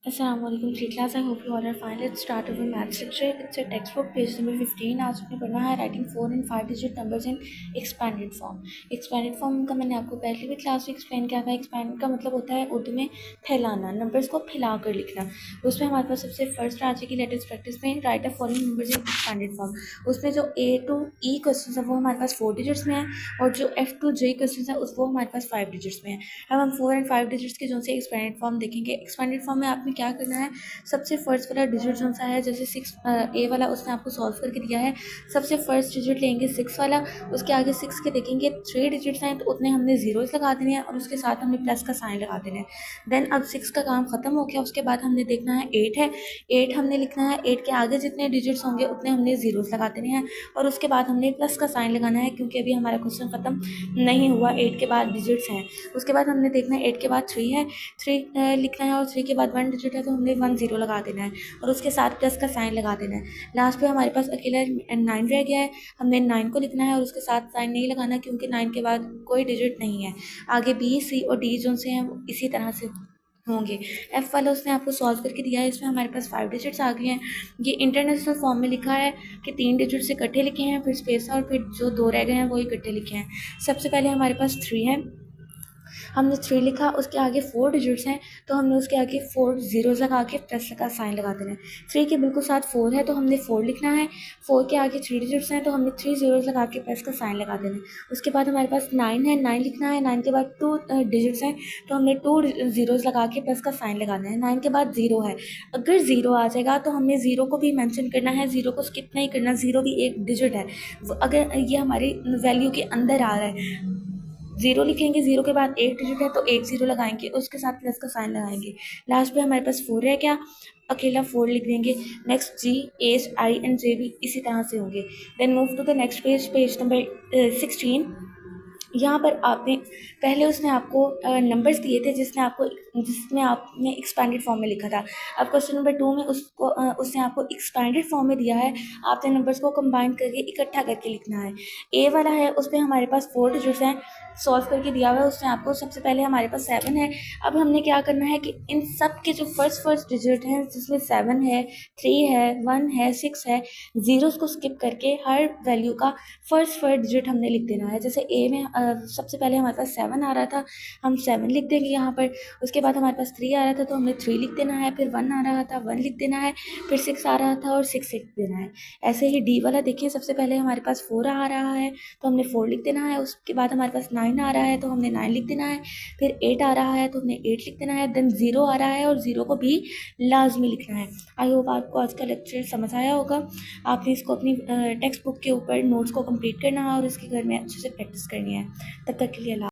Assalamualaikum free class. I hope you all are fine. Let's start with maths lecture. It's a textbook page number 15. आज आपने पढ़ना है writing 4 and 5 digit numbers in expanded form. expanded form का मैंने आपको पहले भी class में एक्सप्लेन किया था. expand का मतलब होता है उर्दू में फैलाना, नंबर्स को फैला कर लिखना. उसमें हमारे पास सबसे फर्स्ट आ जाएगी लेटेस्ट प्रैक्टिस में right of following numbers in expanded form. उसमें जो A to E क्वेश्चन है वो हमारे पास 4 डिजिट्स में है और जो F to J क्वेश्चन है वो हमारे पास 5 डिजिट्स में है. अब हम 4 and 5 डिजिट्स के जो से एक्सपैंडेड फॉर्म देखेंगे. एक्सपैंडेड फॉर्म में आपने क्या करना है, सबसे फर्स्ट वाला डिजिट जो सा है जैसे 6 A वाला उसने आपको सॉल्व करके दिया है. सबसे फर्स्ट डिजिट लेंगे 6 वाला, उसके आगे 6 के देखेंगे 3 डिजिट्स हैं तो उतने हमने जीरोस लगा देने हैं और उसके साथ हमने प्लस का साइन लगा देना है. देन अब 6 का काम ख़त्म हो गया. उसके बाद हमने देखना है 8 है. 8 हमने लिखना है. 8 के आगे जितने डिजिट्स होंगे उतने हमने जीरोस लगा देने हैं और उसके बाद हमने प्लस का साइन लगाना है क्योंकि अभी हमारा क्वेश्चन ख़त्म नहीं हुआ. 8 के बाद डिजिट्स हैं. उसके बाद हमने देखना है 8 के बाद 3 है. 3 लिखना है और 3 के बाद 1 डिजिट है तो हमने 1 0 लगा देना है और उसके साथ प्लस का साइन लगा देना है. लास्ट पे हमारे पास अकेला 9 रह गया है. हमने 9 को लिखना है और उसके साथ साइन नहीं लगाना क्योंकि 9 के बाद कोई डिजिट नहीं है. आगे बी सी और डी जो से हैं वो इसी तरह से होंगे. एफ़ वाला उसने आपको सॉल्व करके दिया है. इसमें हमारे पास 5 डिजिट्स आ गए हैं. ये इंटरनेशनल फॉर्म में लिखा है कि 3 डिजिट से इकट्ठे लिखे हैं, फिर स्पेस और फिर जो 2 रह गए हैं वो इकट्ठे लिखे हैं. सबसे पहले हमारे पास 3 है. हमने 3 लिखा, उसके आगे 4 डिजिट्स हैं तो हमने उसके आगे 4 ज़ीरोज़ लगा के प्लस का साइन लगा देना है. 3 के बिल्कुल साथ 4 है तो हमने 4 लिखना है. 4 के आगे 3 डिजिट्स हैं तो हमने 3 ज़ीरोज़ लगा के प्लस का साइन लगा देना है. उसके बाद हमारे पास 9 है. 9 लिखना है. 9 के बाद 2 डिजिट्स हैं तो हमने 2 ज़ीरोज़ लगा के प्लस का साइन लगाना है. 9 के बाद 0 है. अगर 0 आ जाएगा तो हमने 0 को भी मेंशन करना है. 0 को स्किप नहीं करना. 0 भी एक डिजिट है. अगर ये हमारी वैल्यू के अंदर आ रहा है, 0 लिखेंगे. 0 के बाद 1 डिजिट है तो 1 0 लगाएंगे, उसके साथ प्लस का साइन लगाएंगे. लास्ट पे हमारे पास 4 है. क्या अकेला 4 लिख देंगे. Next G H I and J भी इसी तरह से होंगे. Then move to the next page, page number 16. यहाँ पर आपने पहले उसने आपको नंबर्स दिए थे जिसमें आपने एक्सपैंडेड फॉर्म में लिखा था. अब क्वेश्चन नंबर 2 में उसने आपको एक्सपैंडेड फॉर्म में दिया है. आपने नंबर्स को कंबाइन करके इकट्ठा करके लिखना है. ए वाला है उसमें हमारे पास 4 डिजिट्स हैं, सॉल्व करके दिया हुआ है उसने आपको. सबसे पहले हमारे पास 7 है. अब हमने क्या करना है कि इन सब के जो फर्स्ट डिजिट हैं जिसमें 7 है, 3 है, 1 है, 6 है, ज़ीरोज़ को स्किप करके हर वैल्यू का फर्स्ट डिजिट हमने लिख देना है. जैसे ए में सबसे पहले हमारे पास 7 आ रहा था, हम 7 लिख देंगे यहाँ पर. उसके बाद हमारे पास 3 आ रहा था तो हमने 3 लिख देना है. फिर 1 आ रहा था, 1 लिख देना है. फिर 6 आ रहा था और 6 लिख देना है. ऐसे ही डी वाला देखिए, सबसे पहले हमारे पास 4 आ रहा है तो हमने 4 लिख देना है. उसके बाद हमारे पास 9 आ रहा है तो हमने 9 लिख देना है. फिर 8 आ रहा है तो हमने 8 लिख देना है. देन 0 आ रहा है और 0 को भी लाजमी लिखना है. आई होप आपको आज का लेक्चर समझ आया होगा. आपने इसको अपनी टेक्स्ट बुक के ऊपर नोट्स को कंप्लीट करना है और इसके घर में अच्छे से प्रैक्टिस करनी है. तब तक के लिए अल्लाह.